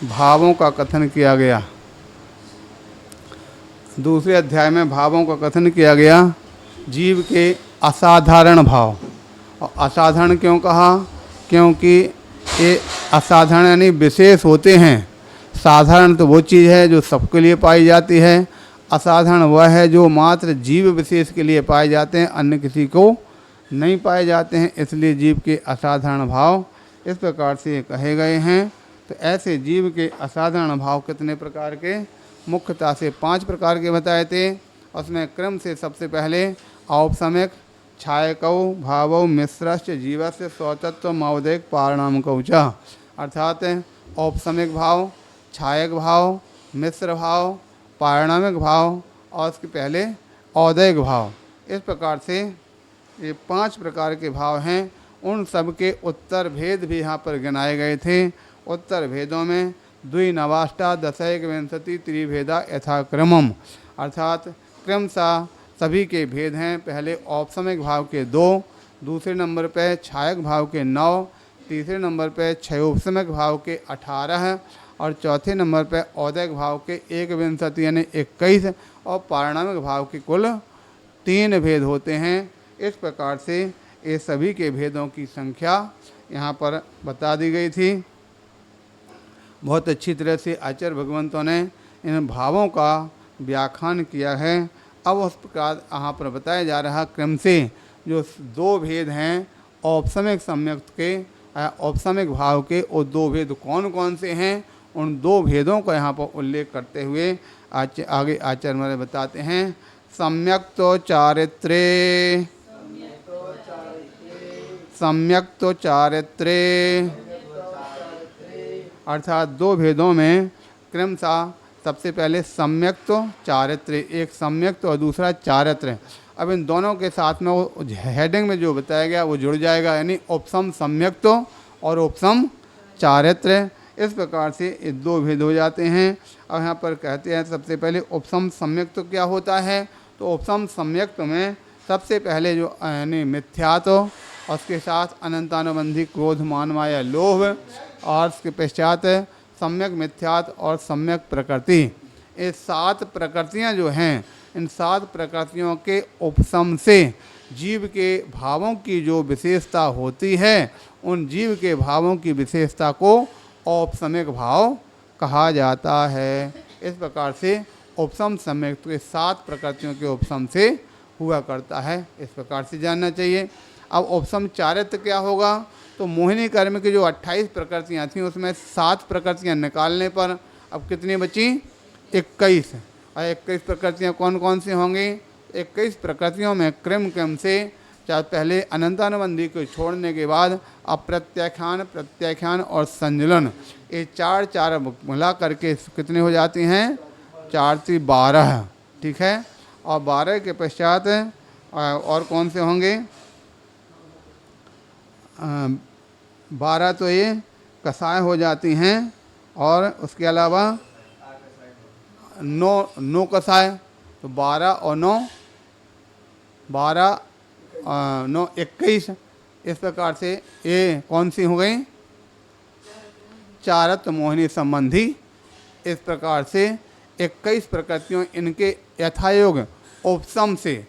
भावों का कथन किया गया। दूसरे अध्याय में भावों का कथन किया गया, जीव के असाधारण भाव। और असाधारण क्यों कहा? क्योंकि ये असाधारण यानी विशेष होते हैं। साधारण तो वो चीज़ है जो सबके लिए पाई जाती है, असाधारण वह है जो मात्र जीव विशेष के लिए पाए जाते हैं, अन्य किसी को नहीं पाए जाते हैं। इसलिए जीव के असाधारण भाव इस प्रकार से कहे गए हैं। तो ऐसे जीव के असाधारण भाव कितने प्रकार के? मुख्यतः से 5 प्रकार के बताए थे। उसमें क्रम से सबसे पहले औपसमिक, छायकौ, भावौ, मिश्रश्च, जीवस्य स्वतत्व, मौदिक, पारिणामिकौ च। अर्थात औपसमिक भाव, छायक भाव, मिश्र भाव, पारिणामिक भाव और उसके पहले औदैक भाव। इस प्रकार से ये 5 प्रकार के भाव हैं। उन सब के उत्तर भेद भी यहाँ पर गिनाए गए थे। उत्तर भेदों में द्विनवाष्टा दशैक विंशति त्रिभेदा यथाक्रमम, अर्थात क्रमशः सभी के भेद हैं। पहले औपसमिक भाव के 2, दूसरे नंबर पर छायक भाव के 9, तीसरे नंबर पर क्षयोपसमिक भाव के 18 और चौथे नंबर पर औदैक भाव के 21 यानी 21 और पारिणामिक भाव के कुल 3 भेद होते हैं। इस प्रकार से ये सभी के भेदों की संख्या यहाँ पर बता दी गई थी। बहुत अच्छी तरह से आचार्य भगवंतों ने इन भावों का व्याख्यान किया है। अब उस प्रकार यहाँ पर बताया जा रहा क्रम से जो 2 भेद हैं औपसमिक सम्यक के, औपसमिक भाव के, वो 2 भेद कौन कौन से हैं, उन 2 भेदों का यहाँ पर उल्लेख करते हुए आगे आचार्य हमारे बताते हैं। सम्यक तो चारित्रे, सम्यक तो चारित्रे, अर्थात 2 भेदों में क्रमशः सबसे पहले सम्यक तो चारित्र्य, एक सम्यक और दूसरा चारित्र्य। अब इन दोनों के साथ में वो हेडिंग में जो बताया गया वो जुड़ जाएगा, यानी उपसम सम्यक तो और उपसम चारित्र्य। इस प्रकार से ये 2 भेद हो जाते हैं। अब यहाँ पर कहते हैं सबसे पहले उपसम सम्यक तो क्या होता है? तो उपसम सम्यक में सबसे पहले जो यानी मिथ्यात्व और उसके साथ अनंतानुबंधी क्रोध, मान, माया, लोभ और उसके पश्चात सम्यक मिथ्यात्व और सम्यक प्रकृति। ये 7 प्रकृतियाँ जो हैं, इन 7 प्रकृतियों के उपसम से जीव के भावों की जो विशेषता होती है, उन जीव के भावों की विशेषता को औपसमिक भाव कहा जाता है। इस प्रकार से उपसम सम्यक के 7 प्रकृतियों के उपसम से हुआ करता है। इस प्रकार से जानना चाहिए। अब उपसम चारित्र्य क्या होगा? तो मोहिनी कर्म की जो 28 प्रकृतियाँ थीं उसमें 7 प्रकृतियाँ निकालने पर अब कितनी बची? 21। और 21 प्रकृतियाँ कौन कौन सी होंगी? 21 प्रकृतियों में क्रम क्रम से चाहे पहले अनंतानुबंधी को छोड़ने के बाद अप्रत्याख्यान, प्रत्याख्यान और संजलन, ये 4 मिला करके कितने हो जाती हैं? 4 × 12, ठीक है। और 12 के पश्चात और कौन से होंगे? 12 तो ये कसाय हो जाती हैं और उसके अलावा 9 कसाय। तो 12 और 9, 12 9 21। इस प्रकार से ये कौन सी हो गई? चारत्व मोहिनी संबंधी। इस प्रकार से 21 प्रकृतियों इनके यथायोग उपसम से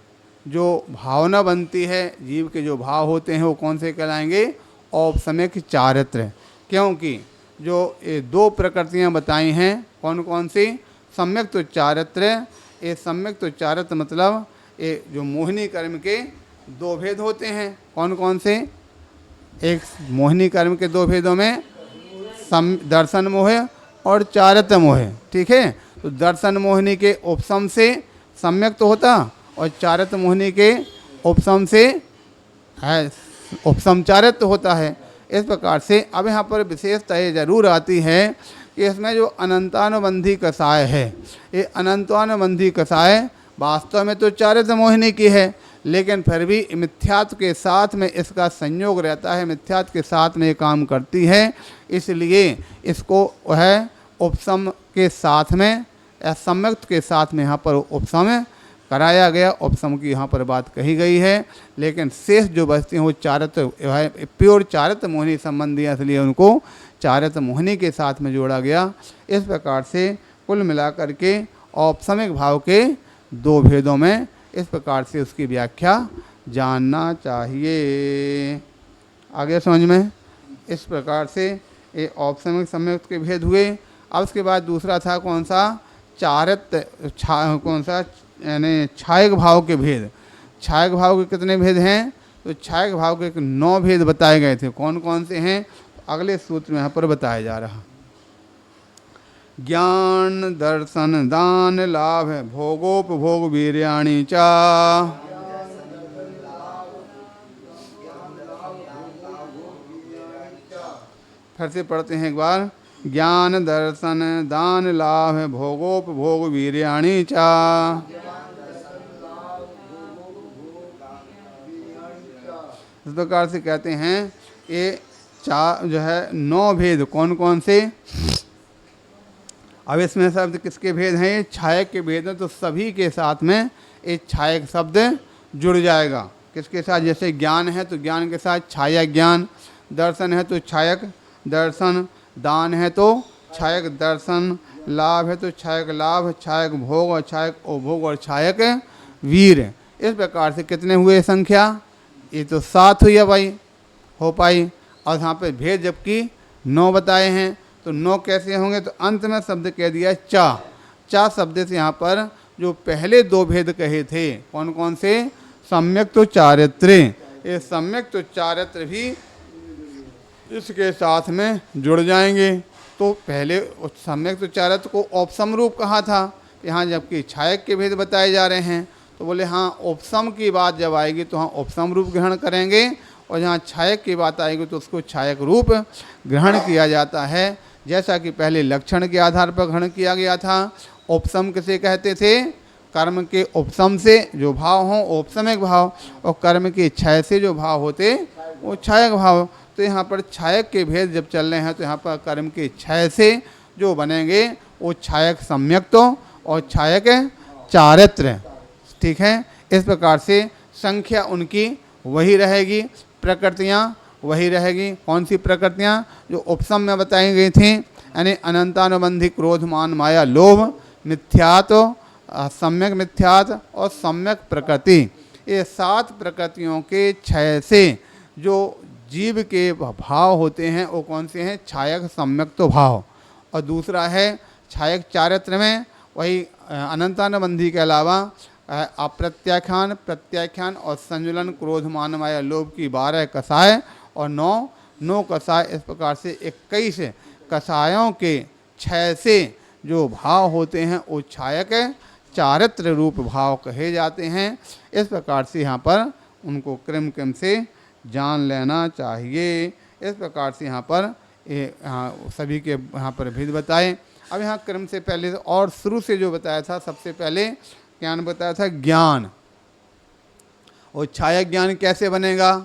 जो भावना बनती है, जीव के जो भाव होते हैं वो कौन से कहलाएंगे? औपसमिक चारित्र्य। क्योंकि जो ये 2 प्रकृतियाँ बताई हैं कौन कौन सी? सम्यक तो चारित्र्य। ये सम्यक तो चारित्र्य मतलब ये जो मोहिनी कर्म के 2 भेद होते हैं, कौन कौन से? एक मोहिनी कर्म के 2 भेदों में दर्शन मोह और चारित्र्य मोह, ठीक है। तो दर्शन मोहिनी के उपसम से सम्यक तो होता और चारित्र्य मोहिनी के उपसम से है उपसम चारित्र्य होता है। इस प्रकार से अब यहाँ पर विशेषता ये जरूर आती है कि इसमें जो अनंतानुबंधी कसाय है, ये अनंतानुबंधी कसाय वास्तव में तो चारित्र्य मोहिनी की है, लेकिन फिर भी मिथ्यात्व के साथ में इसका संयोग रहता है, मिथ्यात्व के साथ में ये काम करती है। इसलिए इसको वह उपसम के साथ में या सम्यक्त के साथ में यहाँ पर उपसम कराया गया। उपसम की यहाँ पर बात कही गई है, लेकिन शेष जो बचती हैं वो चारित्र्य प्योर चारित्र्य मोहिनी संबंधी, इसलिए उनको चारित्र मोहिनी के साथ में जोड़ा गया। इस प्रकार से कुल मिलाकर के औपसमिक भाव के दो भेदों में इस प्रकार से उसकी व्याख्या जानना चाहिए। आगे समझ में? इस प्रकार से ये औपसमिक सम्यक्त के भेद हुए। अब उसके बाद दूसरा था कौन सा? चारित्र कौन सा? यानी छायक भाव के भेद। छायक भाव के कितने भेद हैं? तो छायक भाव के 9 भेद बताए गए थे। कौन कौन से हैं? अगले सूत्र में यहाँ पर बताया जा रहा। ज्ञान दर्शन दान लाभ भोगोपभोग वीर्याणि च। फिर से पढ़ते हैं एक बार। ज्ञान दर्शन दान लाभ भोगोपभोग वीर्याणि च। इस प्रकार से कहते हैं ये जो है 9 भेद कौन कौन से? अब इसमें शब्द किसके भेद हैं? ये छायक के भेद हैं। तो सभी के साथ में एक छायक शब्द जुड़ जाएगा। किसके साथ? जैसे ज्ञान है तो ज्ञान के साथ छायक ज्ञान, दर्शन है तो छायक दर्शन, दान है तो छायक दर्शन, लाभ है तो छायक लाभ, छायक भोग और छायक उपभोग और छायक वीर। इस प्रकार से कितने हुए संख्या? ये तो 7 हुई है भाई, हो पाई। और यहाँ पे भेद जबकि 9 बताए हैं। तो 9 कैसे होंगे? तो अंत में शब्द कह दिया चा। चा शब्द से यहाँ पर जो पहले 2 भेद कहे थे कौन कौन से? सम्यक तो चारित्र। ये सम्यक तो चारित्र भी इसके साथ में जुड़ जाएंगे। तो पहले सम्यक तो चारित्र को औपसम रूप कहा था, यहाँ जबकि छायक के भेद बताए जा रहे हैं। तो बोले हाँ, उपसम की बात जब आएगी तो हाँ उपसम रूप ग्रहण करेंगे, और जहाँ छायक की बात आएगी तो उसको छायक रूप ग्रहण किया जाता है। जैसा कि पहले लक्षण के आधार पर ग्रहण किया गया था। उपसम किसे कहते थे? कर्म के उपसम से जो भाव हों औपसमिक भाव, और कर्म के क्षय से जो भाव होते वो छायक भाव। तो यहाँ पर छायक के भेद जब चल रहे हैं तो यहाँ पर कर्म के क्षय से जो बनेंगे वो छायक सम्यक तो और छायक चारित्र। ठीक है। इस प्रकार से संख्या उनकी वही रहेगी, प्रकृतियाँ वही रहेगी। कौन सी प्रकृतियाँ? जो उपसम में बताई गई थी, यानी अनंतानुबंधी क्रोध मान माया लोभ मिथ्यात्व, सम्यक मिथ्यात्व और सम्यक प्रकृति। ये 7 प्रकृतियों के क्षय से जो जीव के भाव होते हैं वो कौन से हैं? छायक सम्यक तो भाव। और दूसरा है छायक चारित्र में वही अनंतानुबंधी के अलावा अप्रत्याख्यान, प्रत्याख्यान और संजुलन, क्रोध मान माया लोभ की 12 कसाय और 9 कसाय। इस प्रकार से 21 कसायों के क्षय से जो भाव होते हैं वो छायक चारित्र रूप भाव कहे जाते हैं। इस प्रकार से यहाँ पर उनको क्रम क्रम से जान लेना चाहिए। इस प्रकार से यहाँ पर सभी के यहाँ पर भेद बताए। अब यहाँ क्रम से पहले और शुरू से जो बताया था, सबसे पहले ज्ञान बताया था ज्ञान, और छायक ज्ञान कैसे बनेगा?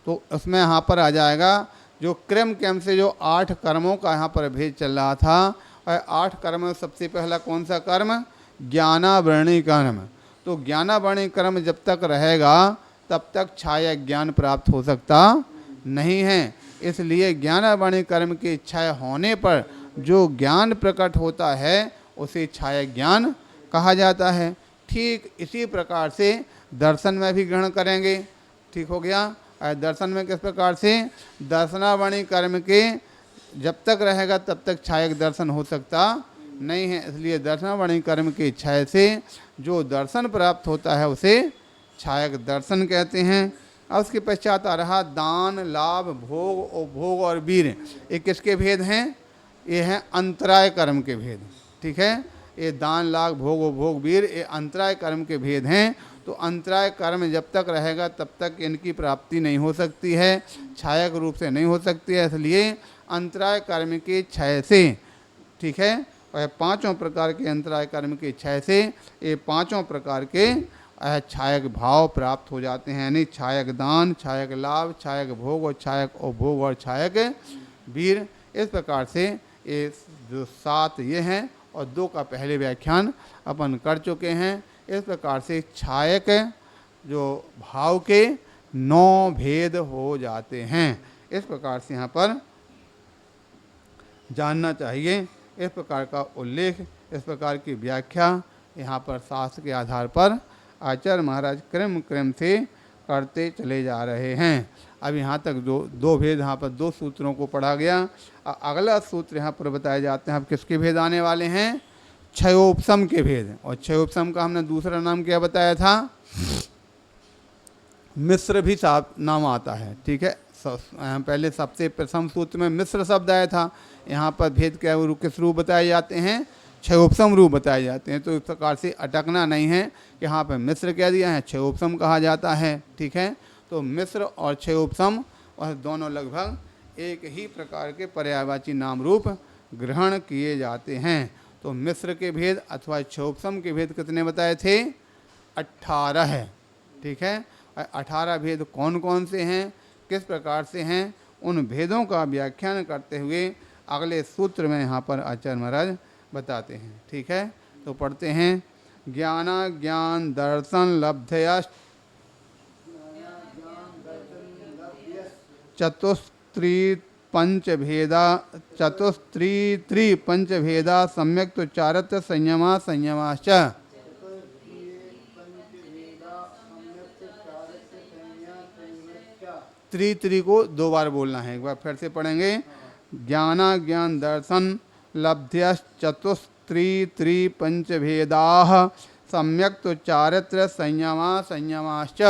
तो उसमें यहाँ पर आ जाएगा जो क्रम से जो 8 कर्मों का यहाँ पर भेद चल रहा था। और 8 कर्म में सबसे पहला कौन सा कर्म? ज्ञानावरणी कर्म। तो ज्ञानावरणी कर्म जब तक रहेगा तब तक छायक ज्ञान प्राप्त हो सकता नहीं है। इसलिए ज्ञानावरणी कर्म की इच्छा होने पर जो ज्ञान प्रकट होता है उसे छायक ज्ञान कहा जाता है। ठीक इसी प्रकार से दर्शन में भी ग्रहण करेंगे। ठीक हो गया। दर्शन में किस प्रकार से? दर्शनावरणी कर्म के जब तक रहेगा तब तक छायक दर्शन हो सकता नहीं है। इसलिए दर्शनावरणी कर्म की इच्छा से जो दर्शन प्राप्त होता है उसे छायक दर्शन कहते हैं। अब उसके पश्चात आ रहा दान लाभ भोग उपभोग और वीर। ये किसके भेद हैं? ये हैं अंतराय कर्म के भेद। ठीक है। ये दान लाभ भोग उपभोग वीर ये अंतराय कर्म के भेद हैं। तो अंतराय कर्म जब तक रहेगा तब तक इनकी प्राप्ति नहीं हो सकती है, छायक रूप से नहीं हो सकती है। इसलिए अंतराय कर्म के क्षय से, ठीक है, और 5 प्रकार के अंतराय कर्म के क्षय से ये 5 प्रकार के छायक भाव प्राप्त हो जाते हैं। यानी छायक दान, छायक लाभ, छायक भोग और छायक उपभोग और छायक वीर। इस प्रकार से ये जो 7 ये हैं और 2 का पहले व्याख्यान अपन कर चुके हैं। इस प्रकार से छायक जो भाव के 9 भेद हो जाते हैं। इस प्रकार से यहाँ पर जानना चाहिए। इस प्रकार का उल्लेख, इस प्रकार की व्याख्या यहाँ पर शास्त्र के आधार पर आचार्य महाराज क्रम क्रम से करते चले जा रहे हैं। अब यहाँ तक दो भेद, यहाँ पर 2 सूत्रों को पढ़ा गया। अगला सूत्र यहाँ पर बताए जाते हैं। अब किसके भेद आने वाले हैं? क्षयोपशम के भेद। और क्षयोपशम का हमने दूसरा नाम क्या बताया था? मिश्र भी नाम आता है। ठीक है, पहले सबसे प्रथम सूत्र में मिश्र शब्द आया था। यहाँ पर भेद क्या किस रूप बताए जाते हैं? क्षयोपशम रूप बताए जाते हैं। तो इस प्रकार से अटकना नहीं है कि यहाँ पर मिश्र कह दिया है, क्षयोपशम कहा जाता है। ठीक है, तो मिश्र और क्षयोपशम और दोनों लगभग एक ही प्रकार के पर्यायवाची नाम रूप ग्रहण किए जाते हैं। तो मिश्र के भेद अथवा क्षयोपशम के भेद कितने बताए थे? 18 है। ठीक है, 18 भेद कौन कौन से हैं, किस प्रकार से हैं, उन भेदों का व्याख्यान करते हुए अगले सूत्र में यहाँ पर आचार्य महाराज बताते हैं। ठीक है, तो पढ़ते हैं। ज्ञाना ज्ञान दर्शन लब्धया चतुस्त्री पंचभेदा सम्यक तो चारत्र संयमा संयमाश्च। त्रि को 2 बार बोलना है। एक बार फिर से पढ़ेंगे। ज्ञाना ज्ञान दर्शन लब्ध्य चतुस्त्री पंचभेदा सम्यक तो चारित्र संयमा संयमाश्च।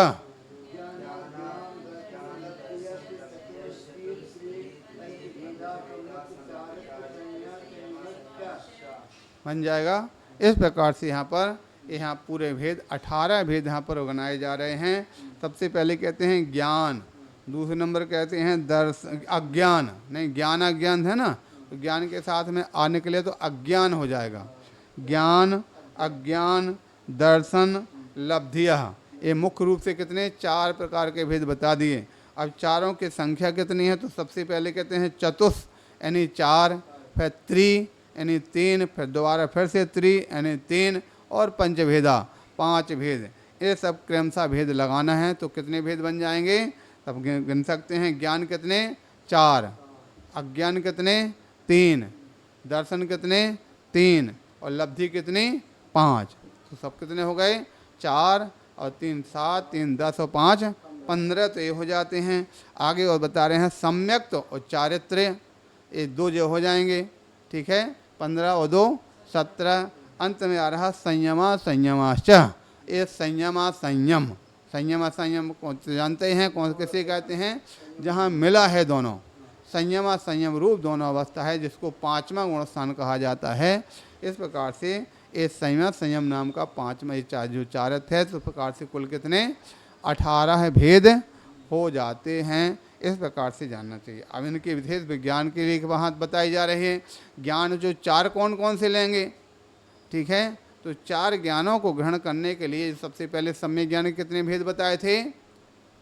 बन जाएगा। इस प्रकार से यहाँ पूरे भेद 18 भेद यहाँ पर बनाए जा रहे हैं। सबसे पहले कहते हैं ज्ञान, दूसरे नंबर कहते हैं अज्ञान। नहीं, ज्ञान अज्ञान है ना, तो ज्ञान के साथ में आ निकले तो अज्ञान हो जाएगा। ज्ञान अज्ञान दर्शन लब्धिया, ये मुख्य रूप से कितने? 4 प्रकार के भेद बता दिए। अब चारों की संख्या कितनी है? तो सबसे पहले कहते हैं चतुष यानी 4, फिर त्रि यानी 3, फिर दोबारा फिर से त्रि यानी 3, और पंचभेदा 5 भेद। ये सब क्रमशः भेद लगाना है तो कितने भेद बन जाएंगे? तब गिन सकते हैं। ज्ञान कितने? 4, अज्ञान कितने? 3, दर्शन कितने? 3, और लब्धि कितनी? 5। तो सब कितने हो गए? 4 और 3 7, 3 10 और 5 15, तो ये हो जाते हैं। आगे और बता रहे हैं सम्यक तो और चारित्र्य, ये 2 जो हो जाएंगे। ठीक है, 15 और 2 17। अंत में आ रहा संयमा संयमाश्च। ये संयमा संयम, संयमा संयम कौन जानते हैं? कौन किसे कहते हैं? जहाँ मिला है दोनों, संयमा संयम रूप दोनों अवस्था है, जिसको 5वां गुण स्थान कहा जाता है। इस प्रकार से ये संयम संयम नाम का 5वां जो चारत है, तो इस प्रकार से कुल कितने? 18 भेद हो जाते हैं। इस प्रकार से जानना चाहिए। अब इनके विशेष विज्ञान के लिए वहाँ बताई जा रही है। ज्ञान जो 4 कौन कौन से लेंगे? ठीक है, तो 4 ज्ञानों को ग्रहण करने के लिए सबसे पहले सम्यक ज्ञान के कितने भेद बताए थे?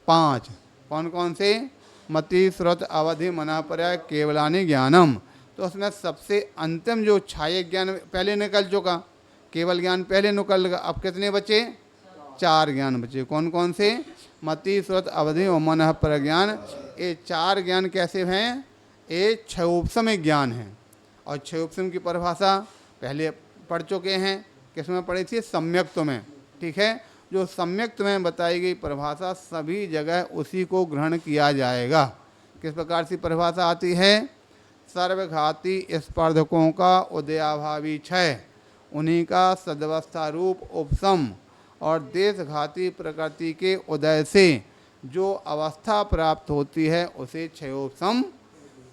5। कौन कौन से? मति श्रुत अवधि मनापर्याय केवलानि ज्ञानम। तो उसमें सबसे अंतिम जो छाये ज्ञान पहले निकल चुका, केवल ज्ञान पहले निकल गया। अब कितने बचे? 4 ज्ञान बचे। कौन कौन से? मति श्रुत अवधि और मन पर ज्ञान। ये 4 ज्ञान कैसे हैं? ये क्षयोपशम ज्ञान है। और क्षयोपशम की परिभाषा पहले पढ़ चुके हैं। किसमें पढ़ी थी? सम्यक्त्व में। ठीक है, जो सम्यक्त्व में बताई गई परिभाषा सभी जगह उसी को ग्रहण किया जाएगा। किस प्रकार से परिभाषा आती है? सर्वघाती स्पर्धकों का उदयाभावी क्षय, उन्हीं का सदवस्था रूप उपशम, और देशघाती प्रकृति के उदय से जो अवस्था प्राप्त होती है उसे क्षयोपशम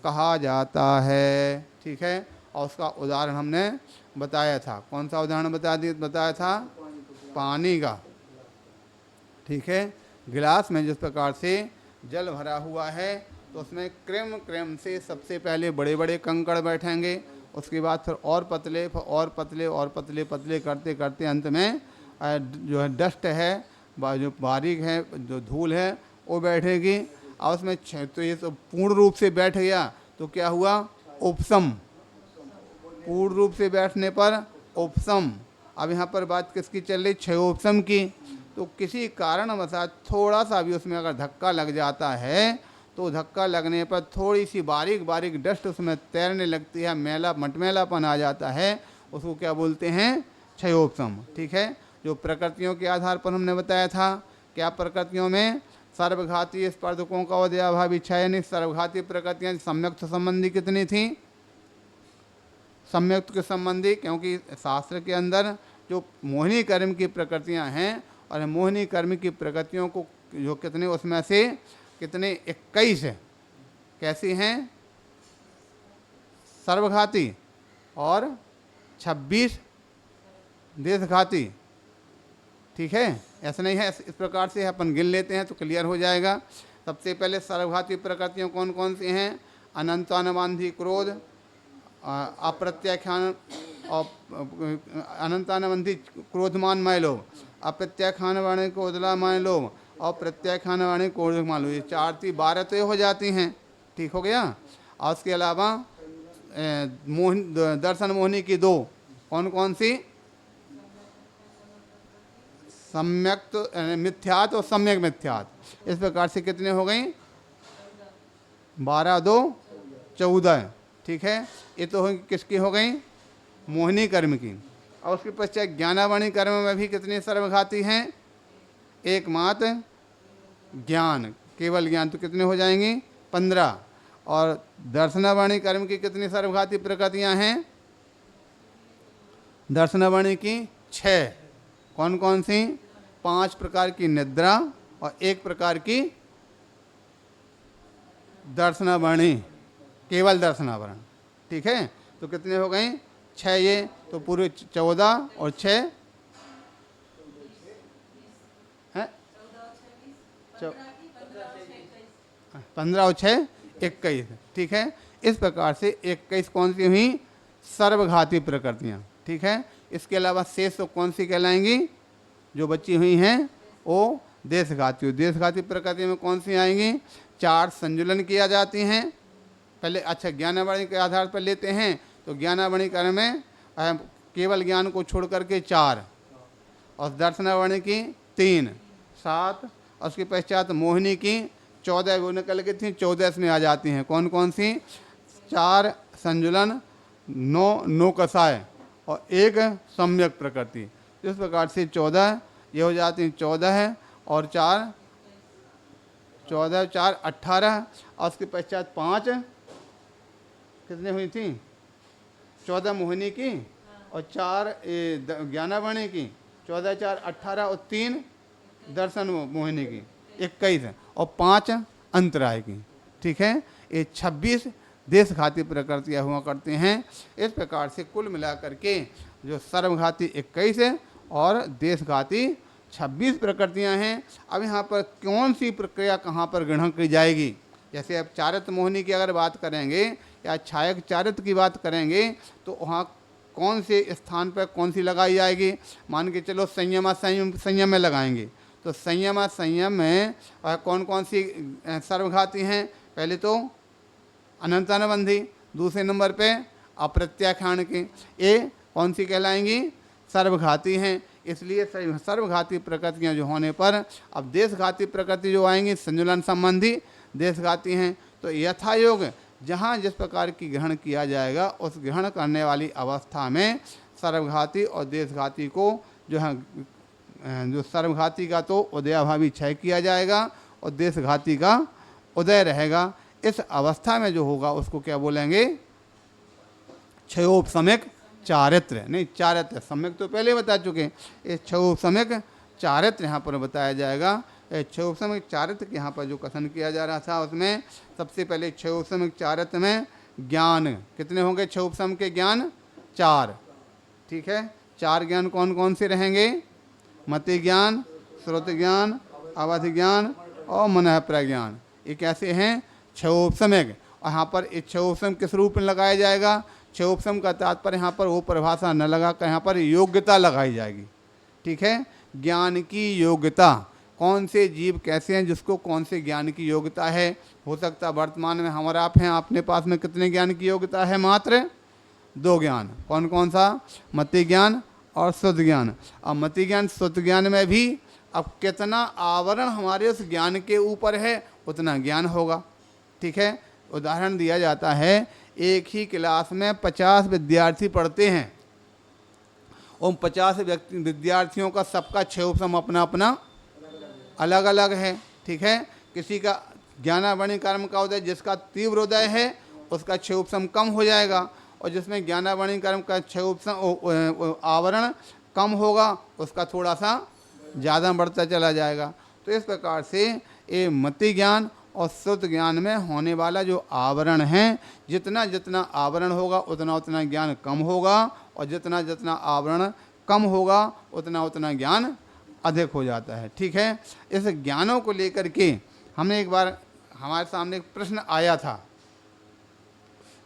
कहा जाता है। ठीक है, और उसका उदाहरण हमने बताया था। कौन सा उदाहरण बताया था? पानी का। ठीक है, गिलास में जिस प्रकार से जल भरा हुआ है, तो उसमें क्रम क्रम से सबसे पहले बड़े बड़े कंकड़ बैठेंगे, उसके बाद फिर और पतले और पतले और पतले पतले करते करते अंत में जो है डस्ट है, जो बारीक है, जो धूल है, वो बैठेगी। और उसमें तो ये तो पूर्ण रूप से बैठ गया तो क्या हुआ? उपशम। पूर्ण रूप से बैठने पर उपशम। अब यहाँ पर बात किसकी चल रही? क्षयोपशम की। तो किसी कारणवशात थोड़ा सा भी उसमें अगर धक्का लग जाता है तो धक्का लगने पर थोड़ी सी बारीक बारीक डस्ट उसमें तैरने लगती है, मैला मटमैलापन आ जाता है, उसको क्या बोलते हैं? क्षयोपशम। ठीक है, जो प्रकृतियों के आधार पर हमने बताया था, क्या प्रकृतियों में सर्वघाती स्पर्धकों का उदयाभावी क्षय, यानी सर्वघाती प्रकृतियाँ सम्यक्त संबंधी कितनी थी? सम्यक्त के संबंधी, क्योंकि शास्त्र के अंदर जो मोहिनी कर्म की प्रकृतियां हैं, और मोहिनी कर्म की प्रकृतियों को जो कितने, उसमें से कितने 21 है, कैसी हैं? सर्वघाती और 26 देशघाती। ठीक है, ऐसा नहीं है, इस प्रकार से अपन गिन लेते हैं तो क्लियर हो जाएगा। सबसे पहले सर्वघाती प्रकृतियां कौन कौन सी हैं? अनंतानुबंधी क्रोध, अप्रत्याख्यान और अनंतानुबंधी क्रोधमान मय लोभ, अप्रत्याख्यान वाणी क्रोधमान लोभ और प्रत्याख्यान वाणी क्रोधमान लोभ, ये 4 थी, 12 तो ये हो जाती हैं। ठीक हो गया। और उसके अलावा दर्शन मोहिनी की 2, कौन कौन सी? सम्यक्त मिथ्यात और सम्यक मिथ्यात। इस प्रकार से कितने हो गई? 12 2 14। ठीक है, ये तो किसकी हो गई? मोहिनी कर्म की। और उसके पश्चात ज्ञानावणी कर्म में भी कितनी सर्वघाती हैं? एकमात्र ज्ञान, केवल ज्ञान, तो कितने हो जाएंगी? 15। और दर्शनावणी कर्म की कितनी सर्वघाती प्रकृतियां हैं? दर्शनावणी की 6। कौन कौन सी? 5 प्रकार की निद्रा और 1 प्रकार की दर्शनावणी, केवल दर्शनावरण। ठीक है, तो कितने हो गए? 6 ये, तो पूरे 14 और 6 है, 15 और 6 21। ठीक है, इस प्रकार से 21 कौन सी हुई? सर्वघाती प्रकृतियां। ठीक है, इसके अलावा शेष तो कौन सी कहलाएंगी? जो बची हुई हैं वो देशघाती। देशघाती प्रकृति में कौन सी आएंगी? 4 संजुलन किया जाती हैं पहले। अच्छा, ज्ञानावणी के आधार पर लेते हैं तो ज्ञानावणी कर्म में केवल ज्ञान को छोड़ करके 4, और दर्शनावणी की 3 7, और उसके पश्चात मोहिनी की 14 वो निकल के थी, 14 इसमें आ जाती हैं। कौन कौन सी? 4 संजुलन, 9 कषाय और 1 सम्यक प्रकृति। इस प्रकार से 14 ये हो जाती हैं। 14 है और 4 14 4 18, और उसके पश्चात 5 कितने हुई थी? 14 मोहिनी की और 4 ज्ञानावणी की, 14 4 18 और 3 दर्शन मोहिनी की, 21 और 5 अंतराय की। ठीक है, ये 26 देशघाती प्रकृतियाँ हुआ करते हैं। इस प्रकार से कुल मिलाकर के जो सर्वघाती 21 है और देशघाती 26 प्रकृतियाँ हैं। अब यहाँ पर कौन सी प्रक्रिया कहाँ पर ग्रहण की जाएगी? जैसे अब चारित्र मोहिनी की अगर बात करेंगे या छायक चारित्र की बात करेंगे तो वहाँ कौन से स्थान पर कौन सी लगाई जाएगी? मान के चलो संयम में लगाएंगे, तो संयम में कौन कौन सी सर्वघाती हैं? पहले तो अनंतानुबंधी, दूसरे नंबर पे अप्रत्याख्यान की, ये कौन सी कहलाएंगी? सर्वघाती हैं। इसलिए सर्वघाती प्रकृतियाँ जो होने पर अब देशघाती प्रकृति जो आएंगी संजुलन संबंधी देशघाती हैं। तो यथायोग जहाँ जिस प्रकार की ग्रहण किया जाएगा उस ग्रहण करने वाली अवस्था में सर्वघाती और देशघाती को जो है, जो सर्वघाती का तो उदयाभावी क्षय किया जाएगा और देशघाती का उदय रहेगा। इस अवस्था में जो होगा उसको क्या बोलेंगे? क्षयोपशमिक चारित्र, नहीं चारित्र, सम्यक तो पहले बता चुके। ये क्षयोपशमिक चारित्र यहाँ पर बताया जाएगा। क्षयोपशमिक चारित्र के यहाँ पर जो कथन किया जा रहा था उसमें सबसे पहले क्षयोपशमिक चारित्र में ज्ञान कितने होंगे? क्षयोपशम के ज्ञान 4। ठीक है, 4 ज्ञान कौन कौन से रहेंगे? मति ज्ञान, श्रुत ज्ञान, अवधि ज्ञान और मनः प्रज्ञान। ये कैसे हैं? क्षयोपशमिक। और यहाँ पर क्षयोपशम किस रूप में लगाया जाएगा? क्षयोपशम का तात्पर्य यहाँ पर वो परिभाषा न लगा कर यहाँ पर योग्यता लगाई जाएगी। ठीक है, ज्ञान की योग्यता, कौन से जीव कैसे हैं जिसको कौन से ज्ञान की योग्यता है। हो सकता वर्तमान में हमारा आप हैं, अपने पास में कितने ज्ञान की योग्यता है? मात्र 2 ज्ञान। कौन कौन सा? मति ज्ञान और शुद्ध ज्ञान। अब मति ज्ञान शुद्ध ज्ञान में भी अब कितना आवरण हमारे उस ज्ञान के ऊपर है उतना ज्ञान होगा। ठीक है। उदाहरण दिया जाता है, एक ही क्लास में 50 विद्यार्थी पढ़ते हैं, उन 50 विद्यार्थियों का सबका क्षयोपसम अपना अपना अलग अलग है, ठीक है। किसी का ज्ञानावरणी कर्म का उदय, जिसका तीव्र उदय है उसका क्षयोपसम कम हो जाएगा, और जिसमें ज्ञानावरणी कर्म का क्षयोपसम आवरण कम होगा उसका थोड़ा सा ज़्यादा बढ़ता चला जाएगा। तो इस प्रकार से ये मति ज्ञान और श्रुत ज्ञान में होने वाला जो आवरण है, जितना जितना आवरण होगा उतना उतना ज्ञान कम होगा, और जितना जितना आवरण कम होगा उतना उतना ज्ञान अधिक हो जाता है, ठीक है। इस ज्ञानों को लेकर के हमने एक बार, हमारे सामने एक प्रश्न आया था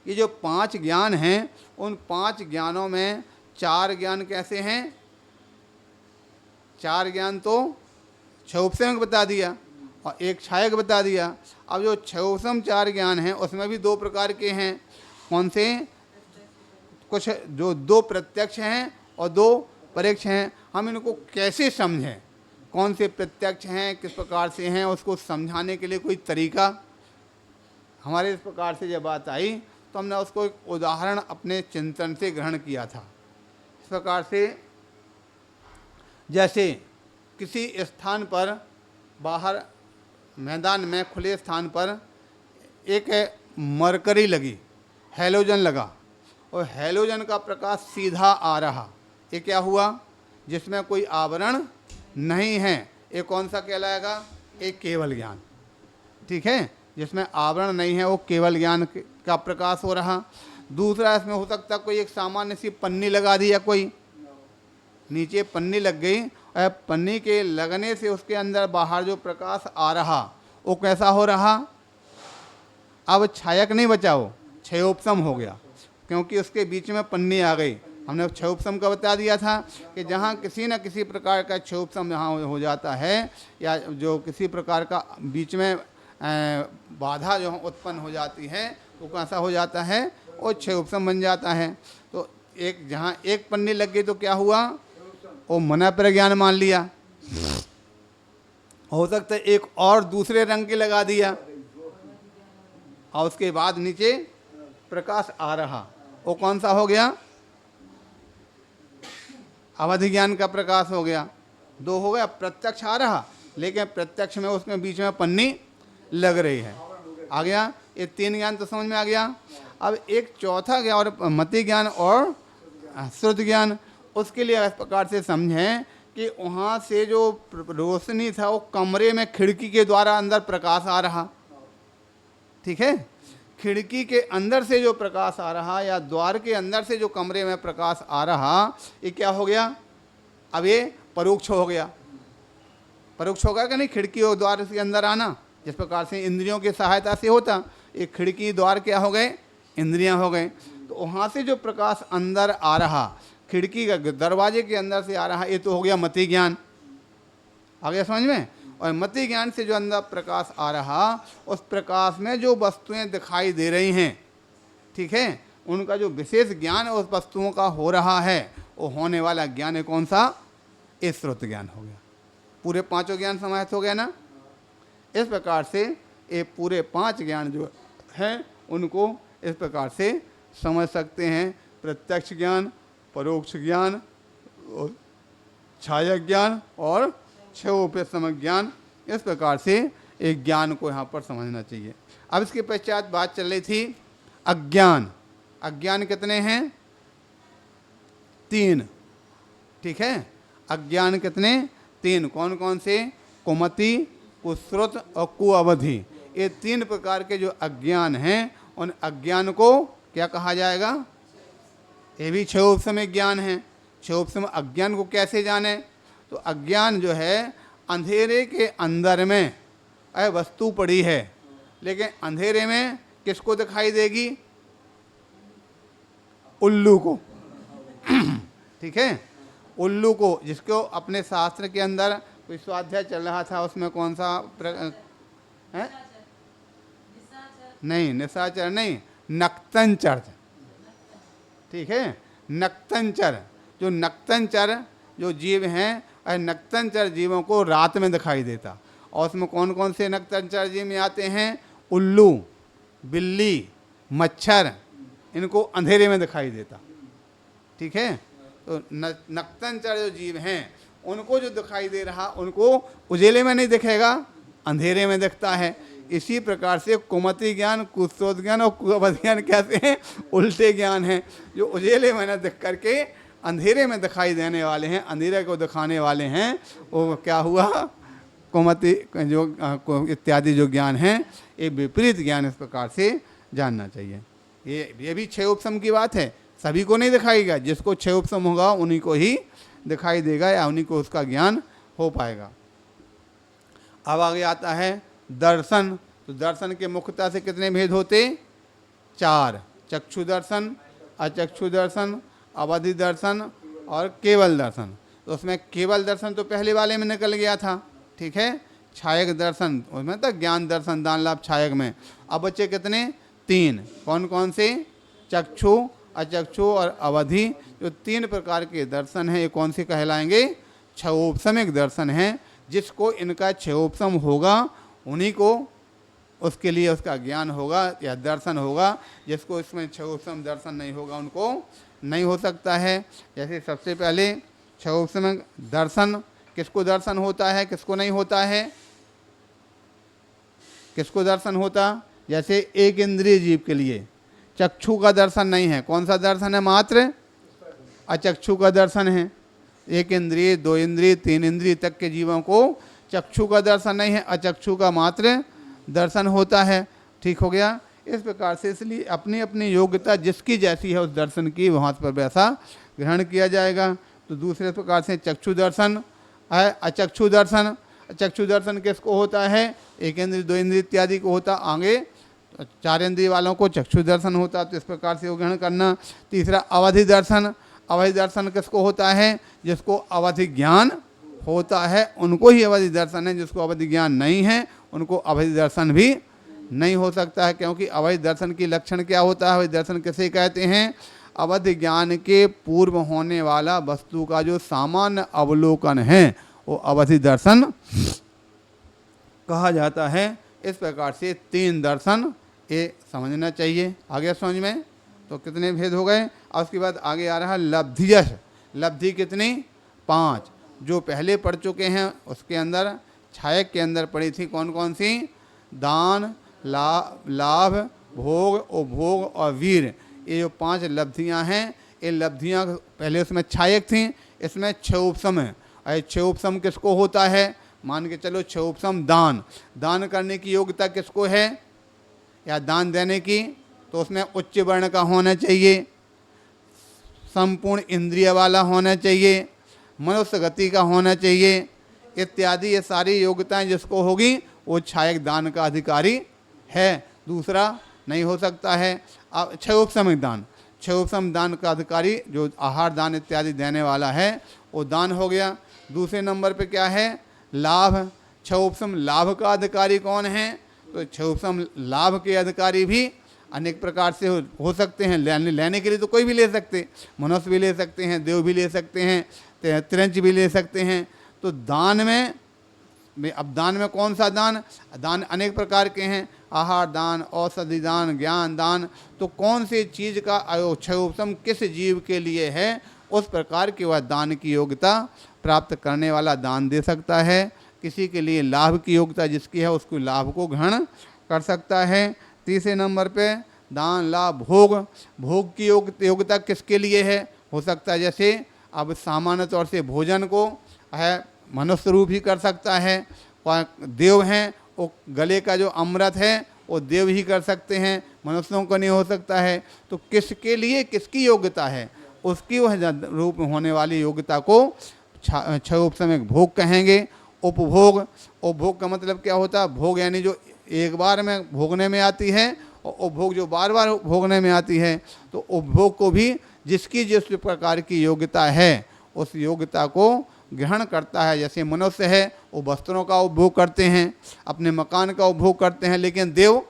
कि जो 5 ज्ञान हैं, उन 5 ज्ञानों में 4 ज्ञान कैसे हैं। 4 ज्ञान तो क्षयोपसम बता दिया और एक छायक बता दिया। अब जो क्षयोपसम 4 ज्ञान हैं उसमें भी 2 प्रकार के हैं। कौन से? कुछ जो 2 प्रत्यक्ष हैं और 2 परोक्ष हैं। हम इनको कैसे समझें, कौन से प्रत्यक्ष हैं, किस प्रकार से हैं, उसको समझाने के लिए कोई तरीका हमारे इस प्रकार से जब बात आई तो हमने उसको एक उदाहरण अपने चिंतन से ग्रहण किया था। इस प्रकार से जैसे किसी स्थान पर, बाहर मैदान में खुले स्थान पर एक मरकरी लगी, हैलोजन लगा, और हैलोजन का प्रकाश सीधा आ रहा। ये क्या हुआ? जिसमें कोई आवरण नहीं है, ये कौन सा कहलाएगा? एक केवल ज्ञान, ठीक है। जिसमें आवरण नहीं है वो केवल ज्ञान का प्रकाश हो रहा। दूसरा, इसमें हो सकता कोई एक सामान्य सी पन्नी लगा दी, या कोई नीचे पन्नी लग गई और पन्नी के लगने से उसके अंदर बाहर जो प्रकाश आ रहा वो कैसा हो रहा? अब छायक नहीं बचा, वो क्षयोपसम हो गया, क्योंकि उसके बीच में पन्नी आ गई। हमने क्षयोपसम का बता दिया था कि जहाँ किसी न किसी प्रकार का क्षयोपसम जहाँ हो जाता है, या जो किसी प्रकार का बीच में बाधा जो उत्पन्न हो जाती है, वो कैसा हो जाता है? वो क्षयोपसम बन जाता है। तो एक जहाँ एक पन्नी लग गई तो क्या हुआ? वो मना प्रज्ञान मान लिया। हो सकता है एक और दूसरे रंग के लगा दिया, और उसके बाद नीचे प्रकाश आ रहा, वो कौन सा हो गया? अवधि ज्ञान का प्रकाश हो गया। 2 हो गया। प्रत्यक्ष आ रहा, लेकिन प्रत्यक्ष में उसमें बीच में पन्नी लग रही है, आ गया। ये 3 ज्ञान तो समझ में आ गया। अब एक चौथा ज्ञान और मति ज्ञान और श्रुत ज्ञान, उसके लिए इस प्रकार से समझें कि वहाँ से जो रोशनी था वो कमरे में खिड़की के द्वारा अंदर प्रकाश आ रहा, ठीक है। खिड़की के अंदर से जो प्रकाश आ रहा, या द्वार के अंदर से जो कमरे में प्रकाश आ रहा, ये क्या हो गया? अब ये परोक्ष हो गया। परोक्ष होगा कि नहीं? खिड़की और द्वार के अंदर आना, जिस प्रकार से इंद्रियों की सहायता से होता, ये खिड़की द्वार क्या हो गए? इंद्रियां हो गए। तो वहाँ से जो प्रकाश अंदर आ रहा, खिड़की का दरवाजे के अंदर से आ रहा, ये तो हो गया मति ज्ञान। आ गया समझ में? और मति ज्ञान से जो अंदर प्रकाश आ रहा, उस प्रकाश में जो वस्तुएं दिखाई दे रही हैं, ठीक है, उनका जो विशेष ज्ञान उस वस्तुओं का हो रहा है, वो होने वाला ज्ञान है कौन सा? ये श्रुत ज्ञान हो गया। पूरे 5 ज्ञान समाहित हो गया ना। इस प्रकार से ये पूरे 5 ज्ञान जो हैं उनको इस प्रकार से समझ सकते हैं। प्रत्यक्ष ज्ञान, परोक्ष ज्ञान, छायक ज्ञान और क्षयोपसम ज्ञान। इस प्रकार से एक ज्ञान को यहाँ पर समझना चाहिए। अब इसके पश्चात बात चल रही थी अज्ञान। अज्ञान कितने हैं? 3, ठीक है। अज्ञान कितने? 3। कौन कौन से? कुमति, कुश्रुत और कुअवधि। ये 3 प्रकार के जो अज्ञान हैं, उन अज्ञान को क्या कहा जाएगा? ये भी क्षयोपसम ज्ञान है। क्षयोपसम अज्ञान को कैसे जाने? तो अज्ञान जो है, अंधेरे के अंदर में वस्तु पड़ी है, लेकिन अंधेरे में किसको दिखाई देगी? उल्लू को, ठीक है। उल्लू को, जिसको अपने शास्त्र के अंदर कोई स्वाध्याय चल रहा था, उसमें कौन सा है? नहीं, निशाचर नहीं, नक्तंचर, ठीक है। नक्तंचर, जो नक्तंचर जो जीव हैं, नक्तंचर जीवों को रात में दिखाई देता। और उसमें कौन कौन से नक्तंचर जीव में आते हैं? उल्लू, बिल्ली, मच्छर, इनको अंधेरे में दिखाई देता। ठीक है, तो नक्तंचर जो जीव हैं उनको जो दिखाई दे रहा उनको उजेले में नहीं दिखेगा, अंधेरे में दिखता है। इसी प्रकार से कुमति ज्ञान, कुस्रोत ज्ञान और कुअवध ज्ञान कैसे हैं? उल्टे ज्ञान हैं, जो उजेले में न दिख करके अंधेरे में दिखाई देने वाले हैं, अंधेरे को दिखाने वाले हैं। वो क्या हुआ? कुमति जो इत्यादि जो ज्ञान हैं, ये विपरीत ज्ञान इस प्रकार से जानना चाहिए। ये भी 6 उपसम की बात है, सभी को नहीं दिखाएगा। जिसको 6 उपसम होगा उन्हीं को ही दिखाई देगा या उन्हीं को उसका ज्ञान हो पाएगा। अब आगे आता है दर्शन। तो दर्शन के मुख्यतः से कितने भेद होते? 4। चक्षु दर्शन, अचक्षु दर्शन, अवधि दर्शन और केवल दर्शन। तो उसमें केवल दर्शन तो पहले वाले में निकल गया था। ठीक है, छायक दर्शन उसमें तक ज्ञान दर्शन दान लाभ छायक में। अब बच्चे कितने? 3। कौन कौन से? चक्षु, अचक्षु और अवधि। जो 3 प्रकार के दर्शन हैं, ये कौन से कहलाएंगे? क्षयोपसमिक दर्शन हैं। जिसको इनका क्षयोपसम होगा उन्हीं को उसके लिए उसका ज्ञान होगा या दर्शन होगा। जिसको इसमें क्षयोपसम दर्शन नहीं होगा उनको नहीं हो सकता है। जैसे सबसे पहले क्षयोपसमिक दर्शन किसको दर्शन होता है, किसको नहीं होता है? किसको दर्शन होता? जैसे एक इंद्रिय जीव के लिए चक्षु का दर्शन नहीं है। कौन सा दर्शन है? मात्र अचक्षु का दर्शन है। 1 इंद्रिय, 2 इंद्रिय, 3 इंद्रिय तक के जीवों को चक्षु का दर्शन नहीं है, अचक्षु का मात्र दर्शन होता है। ठीक हो गया। इस प्रकार से इसलिए अपनी अपनी योग्यता जिसकी जैसी है उस दर्शन की वहाँ पर वैसा ग्रहण किया जाएगा। तो दूसरे प्रकार से चक्षु दर्शन है। अचक्षु दर्शन, चक्षु दर्शन किसको होता है? 1 इंद्रिय, 2 इंद्रिय इत्यादि को होता। आगे 4 इंद्रिय वालों को चक्षु दर्शन होता। तो इस प्रकार से वो ग्रहण करना। तीसरा अवधि दर्शन। अवधि दर्शन किसको होता है? जिसको अवधि ज्ञान होता है उनको ही अवधि दर्शन है। जिसको अवधि ज्ञान नहीं है उनको अवधि दर्शन भी नहीं हो सकता है। क्योंकि अवधि दर्शन की लक्षण क्या होता है? अवधि दर्शन किसे कहते हैं? अवधि ज्ञान के पूर्व होने वाला वस्तु का जो सामान्य अवलोकन है वो अवधि दर्शन कहा जाता है। इस प्रकार से 3 दर्शन ये समझना चाहिए। आगे समझ में तो कितने भेद हो गए। और उसके बाद आगे आ रहा लब्धियश। लब्धि कितनी? 5। जो पहले पढ़ चुके हैं उसके अंदर छायक के अंदर पड़ी थी। कौन कौन सी? दान, लाभ, भोग, उपभोग और वीर। ये जो 5 लब्धियां हैं, ये लब्धियां पहले उसमें छायक थीं, इसमें 6 उपसम है। और 6 उपसम किसको होता है? मान के चलो 6 उपसम दान। दान करने की योग्यता किसको है या दान देने की? तो उसमें उच्च वर्ण का होना चाहिए, संपूर्ण इंद्रिय वाला होना चाहिए, मनुष्य गति का होना चाहिए इत्यादि। ये सारी योग्यताएं जिसको होगी वो छायक दान का अधिकारी है। दूसरा नहीं हो सकता है। अब 6 उपसमिक दान, 6 उपसम दान का अधिकारी जो आहार दान इत्यादि देने वाला है वो दान हो गया। दूसरे नंबर पे क्या है? लाभ। 6 उपसम लाभ का अधिकारी कौन है? तो 6 उपसम लाभ के अधिकारी भी अनेक प्रकार से हो सकते हैं। लेने के लिए तो कोई भी ले सकते, मनुष्य भी ले सकते हैं, देव भी ले सकते हैं, तिरंच भी ले सकते हैं। तो दान में अब दान में कौन सा दान? दान अनेक प्रकार के हैं। आहार दान, औषधि दान, ज्ञान दान। तो कौन सी चीज़ का 6 उपसम किस जीव के लिए है उस प्रकार की वह दान की योग्यता प्राप्त करने वाला दान दे सकता है। किसी के लिए लाभ की योग्यता जिसकी है उसको लाभ को ग्रहण कर सकता है। तीसरे नंबर पे दान, लाभ, भोग। भोग की योग्यता किसके लिए है? हो सकता है जैसे अब सामान्य तौर से भोजन को है मनुष्य रूप ही कर सकता है। देव हैं वो गले का जो अमृत है वो देव ही कर सकते हैं, मनुष्यों को नहीं हो सकता है। तो किसके लिए किसकी योग्यता है उसकी वह रूप में होने वाली योग्यता को 6 उपसमिक भोग कहेंगे। उपभोग, उपभोग का मतलब क्या होता है? भोग यानी जो एक बार में भोगने में आती है और उपभोग जो बार बार भोगने में आती है। तो उपभोग को भी जिसकी जिस प्रकार की योग्यता है उस योग्यता को ग्रहण करता है। जैसे मनुष्य है वो वस्त्रों का उपभोग करते हैं, अपने मकान का उपभोग करते हैं, लेकिन देव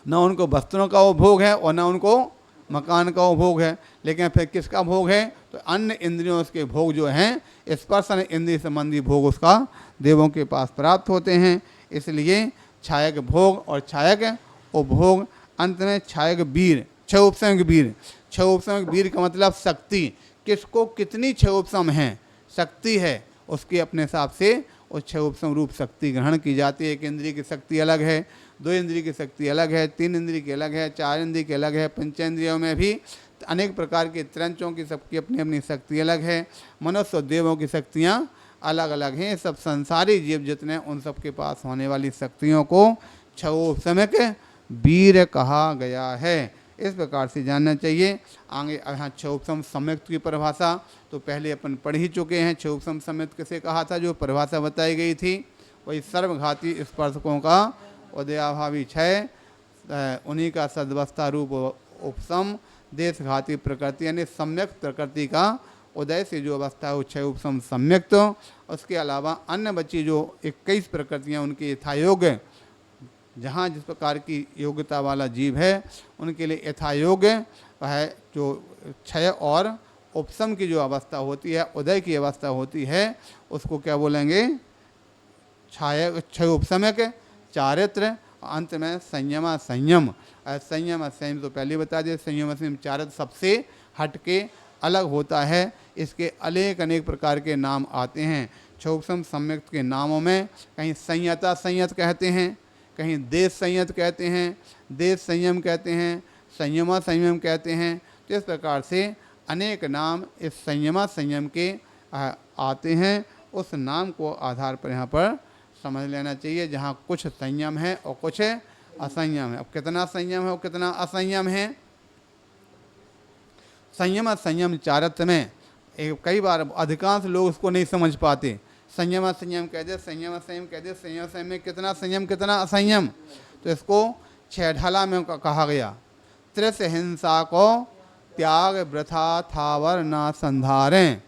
न उनको वस्त्रों का उपभोग है और न उनको मकान का उपभोग है। लेकिन फिर किसका भोग है? तो अन्य इंद्रियों के भोग जो हैं, स्पर्शन इंद्रिय संबंधी भोग उसका देवों के पास प्राप्त होते हैं। इसलिए छायक भोग और छायक उपभोग, अंत में क्षयक वीर, क्षय उपशम वीर। क्षय उपशम वीर का मतलब शक्ति, किसको कितनी क्षय उपशम है, शक्ति है, उसके अपने हिसाब से उस क्षय उपशम रूप शक्ति ग्रहण की जाती है। एक इंद्रिय की शक्ति अलग है, दो इंद्रिय की शक्ति अलग है, तीन इंद्रिय की अलग है, चार इंद्रिय की अलग है, पंचेंद्रियों में भी अनेक प्रकार के त्रंचों की सबकी अपनी अपनी शक्ति अलग है। मनुष्य और देवों की शक्तियाँ अलग अलग हैं। सब संसारी जीव जितने, उन सब के पास होने वाली शक्तियों को क्षयोपशमक वीर कहा गया है। इस प्रकार से जानना चाहिए। आगे यहाँ क्षयोपशम संयुक्त की परिभाषा तो पहले अपन पढ़ ही चुके हैं। क्षयोपशम संयुक्त किसे कहा था, जो परिभाषा बताई गई थी, वही सर्वघाती स्पर्शकों का उदयाभावी क्षय, उन्हीं का सदवस्था रूप उपशम, देशघाती प्रकृति यानी सम्यक प्रकृति का उदय से जो अवस्था है क्षय उपशम सम्यक्त। उसके अलावा अन्य बची जो 21 प्रकृतियाँ उनके यथायोग्य, जहाँ जिस प्रकार की योग्यता वाला जीव है उनके लिए यथायोग्य वह जो क्षय और उपशम की जो अवस्था होती है, उदय की अवस्था होती है, उसको क्या बोलेंगे, क्षय उपशमक, चारित्र, अंत में संयम संयम। संयम संयम तो पहले बता दिए। संयम संयम चारित्र सबसे हटके अलग होता है। इसके अनेक प्रकार के नाम आते हैं। क्षयोपशम संयुक्त के नामों में कहीं संयता संयत कहते हैं, कहीं देश संयत कहते हैं, देश संयम कहते हैं, संयमा संयम कहते हैं। तो इस प्रकार से अनेक नाम इस संयमा संयम के आते हैं। उस नाम को आधार पर यहाँ पर समझ लेना चाहिए, जहाँ कुछ संयम है और कुछ असंयम है। अब कितना संयम है और कितना असंयम है। संयम संयम चारित्र में कई बार अधिकांश लोग उसको नहीं समझ पाते। संयम संयम कह दे, संयम संयम कह दे, संयम संयम में कितना संयम कितना असंयम। तो इसको छह ढाला में कहा गया। त्रिस हिंसा को त्याग वृथा थावर ना संधारें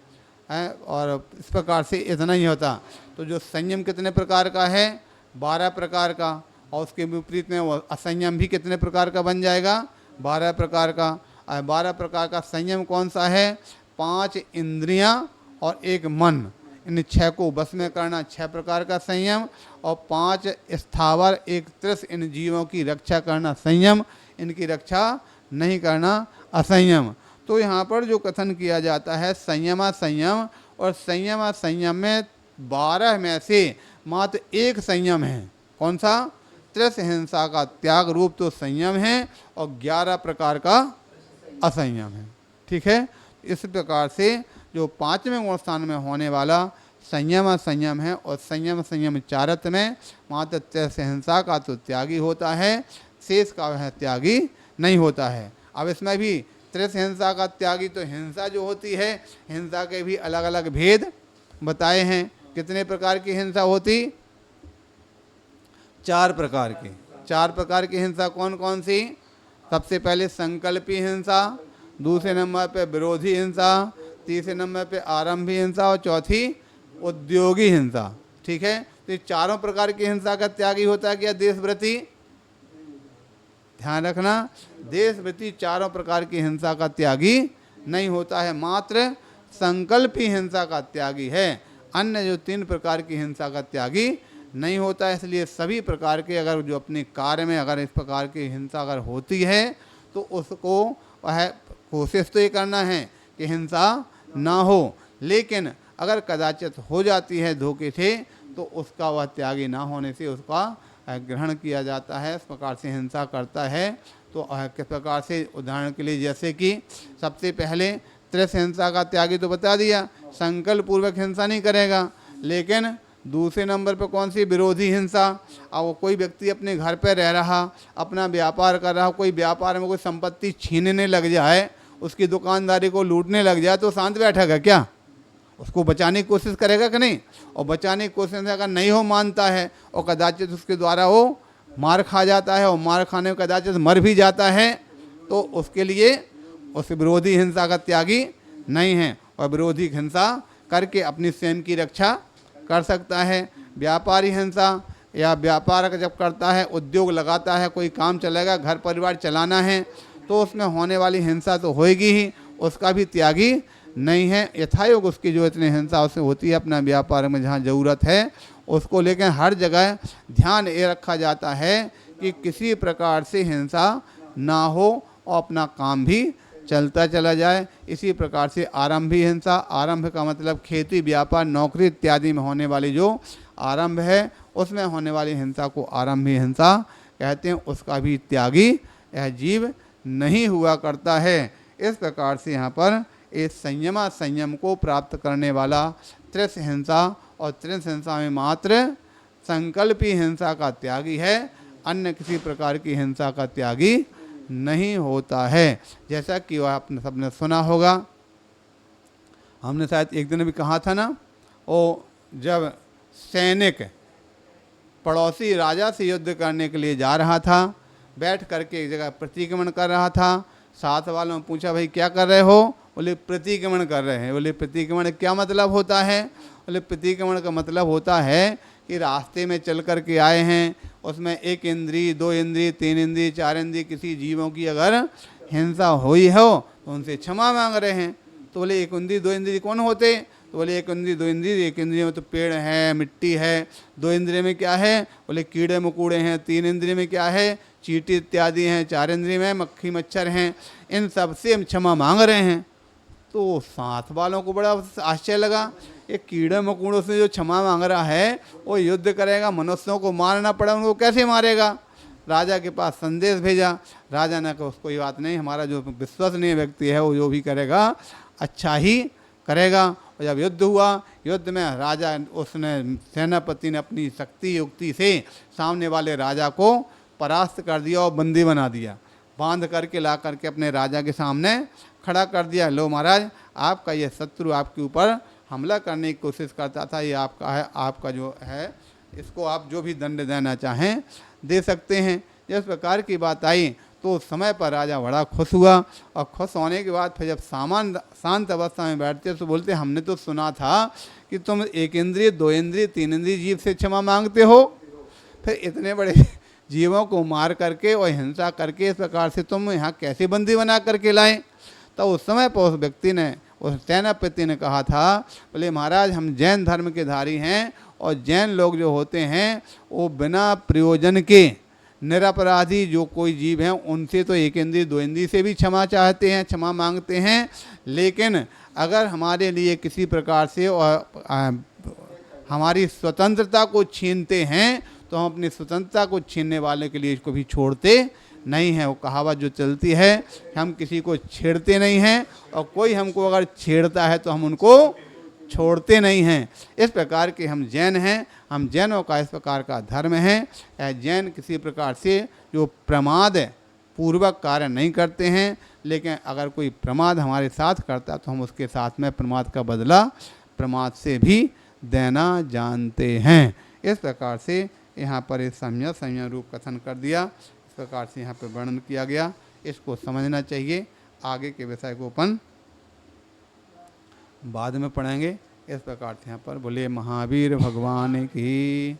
है, और इस प्रकार से इतना ही होता। तो जो संयम कितने प्रकार का है, 12 प्रकार का, और उसके विपरीत में वो असंयम भी कितने प्रकार का बन जाएगा, 12 प्रकार का। 12 प्रकार का संयम कौन सा है, 5 इंद्रियां और 1 मन, इन 6 को बस में करना 6 प्रकार का संयम, और 5 स्थावर 1 त्रिस, इन जीवों की रक्षा करना संयम, इनकी रक्षा नहीं करना असंयम। तो यहाँ पर जो कथन किया जाता है संयम संयम, और संयम संयम में 12 में से मात्र 1 संयम है। कौन सा, त्रिस हिंसा का त्याग रूप तो संयम है, और 11 प्रकार का असंयम है। ठीक है। इस प्रकार से जो 5वें गुण स्थान में होने वाला संयम संयम है, और संयम संयम चारित्र में मात्र त्रिस हिंसा का तो त्यागी होता है, शेष का वह त्यागी नहीं होता है। अब इसमें भी त्रिस हिंसा का त्यागी, तो हिंसा जो होती है, हिंसा के भी अलग अलग भेद बताए हैं। कितने प्रकार की हिंसा होती, 4 प्रकार की। 4 प्रकार की हिंसा कौन कौन सी, सबसे पहले संकल्पी हिंसा, दूसरे नंबर पे विरोधी हिंसा, तीसरे नंबर पे आरंभी हिंसा, और चौथी उद्योगी हिंसा। ठीक है। तो ये चारों प्रकार की हिंसा का त्यागी होता है क्या देशव्रती, ध्यान रखना, देशव्रती चारों प्रकार की हिंसा का त्यागी नहीं होता है, मात्र संकल्पी हिंसा का त्यागी है। अन्य जो 3 प्रकार की हिंसा का त्यागी नहीं होता है। इसलिए सभी प्रकार के अगर जो अपने कार्य में अगर इस प्रकार की हिंसा अगर होती है, तो उसको वह कोशिश तो ये करना है कि हिंसा ना हो, लेकिन अगर कदाचित हो जाती है धोखे से, तो उसका वह त्यागी ना होने से उसका ग्रहण किया जाता है। इस प्रकार से हिंसा करता है तो किस प्रकार से, उदाहरण के लिए जैसे कि सबसे पहले त्रिस हिंसा का त्यागी तो बता दिया, संकल्प पूर्वक हिंसा नहीं करेगा। लेकिन दूसरे नंबर पर कौन सी, विरोधी हिंसा। अब वो कोई व्यक्ति अपने घर पर रह रहा, अपना व्यापार कर रहा, कोई व्यापार में कोई संपत्ति छीनने लग जाए, उसकी दुकानदारी को लूटने लग जाए, तो शांत बैठेगा क्या, उसको बचाने की कोशिश करेगा कि नहीं। और बचाने की कोशिश अगर नहीं हो मानता है, और कदाचित उसके द्वारा वो मार खा जाता है, और मार खाने में कदाचित मर भी जाता है, तो उसके लिए उस विरोधी हिंसा का त्यागी नहीं है, और विरोधी हिंसा करके अपनी स्वयं की रक्षा कर सकता है। व्यापारी हिंसा, या व्यापार जब करता है, उद्योग लगाता है, कोई काम चलेगा, घर परिवार चलाना है, तो उसमें होने वाली हिंसा तो होएगी ही, उसका भी त्यागी नहीं है। यथायोग उसकी जो इतनी हिंसा उससे होती है अपना व्यापार में जहाँ ज़रूरत है उसको, लेकिन हर जगह ध्यान ये रखा जाता है कि किसी प्रकार से हिंसा ना हो और अपना काम भी चलता चला जाए। इसी प्रकार से आरंभी हिंसा, आरंभ का मतलब खेती व्यापार नौकरी इत्यादि में होने वाली जो आरंभ है, उसमें होने वाली हिंसा को आरंभी हिंसा कहते हैं। उसका भी त्यागी यह जीव नहीं हुआ करता है। इस प्रकार से यहाँ पर इस संयम को प्राप्त करने वाला त्रिस हिंसा, और त्रिस हिंसा में मात्र संकल्पी हिंसा का त्यागी है, अन्य किसी प्रकार की हिंसा का त्यागी नहीं होता है। जैसा कि वह आपने सबने सुना होगा, हमने शायद एक दिन भी कहा था ना, वो जब सैनिक पड़ोसी राजा से युद्ध करने के लिए जा रहा था, बैठ करके एक जगह प्रतिक्रमण कर रहा था। साथ वालों ने पूछा, भाई क्या कर रहे हो? बोले प्रतिक्रमण कर रहे हैं। बोले प्रतिक्रमण क्या मतलब होता है? बोले प्रतिक्रमण का मतलब होता है कि रास्ते में चल कर के आए हैं, उसमें एक इंद्री, दो इंद्री, तीन इंद्री, चार इंद्री किसी जीवों की अगर हिंसा हुई हो तो उनसे क्षमा मांग रहे हैं। तो बोले एक इंद्री दो इंद्री कौन होते? तो बोले एक इंद्री दो इंद्री, एक इंद्रिय में तो पेड़ है, मिट्टी है, दो इंद्रिय में क्या है? बोले कीड़े मकोड़े हैं, तीन इंद्रिय में क्या है? चींटी इत्यादि हैं, चार इंद्रिय में मक्खी मच्छर हैं, इन सब से हम क्षमा मांग रहे हैं। तो साथ वालों को बड़ा आश्चर्य लगा, एक कीड़े मकोड़ों से जो क्षमा मांग रहा है वो युद्ध करेगा, मनुष्यों को मारना पड़ा उनको कैसे मारेगा? राजा के पास संदेश भेजा। राजा ने कहा कोई बात नहीं, हमारा जो विश्वसनीय व्यक्ति है वो जो भी करेगा अच्छा ही करेगा। और जब युद्ध हुआ, युद्ध में राजा उसने सेनापति ने अपनी शक्ति युक्ति से सामने वाले राजा को परास्त कर दिया और बंदी बना दिया, बांध करके ला करके अपने राजा के सामने खड़ा कर दिया। लो महाराज, आपका ये शत्रु आपके ऊपर हमला करने की कोशिश करता था, ये आपका है, आपका जो है इसको आप जो भी दंड देना चाहें दे सकते हैं। इस प्रकार की बात आई तो उस समय पर राजा बड़ा खुश हुआ, और खुश होने के बाद फिर जब शांत अवस्था में बैठते तो बोलते, हमने तो सुना था कि तुम एक इंद्रिय, दो इंद्रिय, तीन इंद्रिय जीव से क्षमा मांगते हो, फिर इतने बड़े जीवों को मार करके और हिंसा करके इस प्रकार से तुम यहाँ कैसे बंदी बना करके लाए? तो उस समय पर उस व्यक्ति ने, उस सेनापति ने कहा था, बोले महाराज हम जैन धर्म के धारी हैं, और जैन लोग जो होते हैं वो बिना प्रयोजन के निरपराधी जो कोई जीव हैं उनसे तो एक इंद्रिय दो इंद्रिय से भी क्षमा चाहते हैं, क्षमा मांगते हैं। लेकिन अगर हमारे लिए किसी प्रकार से हमारी स्वतंत्रता को छीनते हैं तो हम अपनी स्वतंत्रता को छीनने वाले के लिए इसको भी छोड़ते नहीं हैं। वो कहावत जो चलती है, हम किसी को छेड़ते नहीं हैं, और कोई हमको अगर छेड़ता है तो हम उनको छोड़ते नहीं हैं। इस प्रकार के हम जैन हैं, हम जैनों का इस प्रकार का धर्म है। जैन किसी प्रकार से जो प्रमाद पूर्वक कार्य नहीं करते हैं, लेकिन अगर कोई प्रमाद हमारे साथ करता तो हम उसके साथ में प्रमाद का बदला प्रमाद से भी देना जानते हैं। इस प्रकार से यहाँ पर इस संयम रूप कथन कर दिया, इस प्रकार से यहाँ पर वर्णन किया गया। इसको समझना चाहिए। आगे के विषय को अपन बाद में पढ़ेंगे। इस प्रकार से यहाँ पर बोले महावीर भगवान की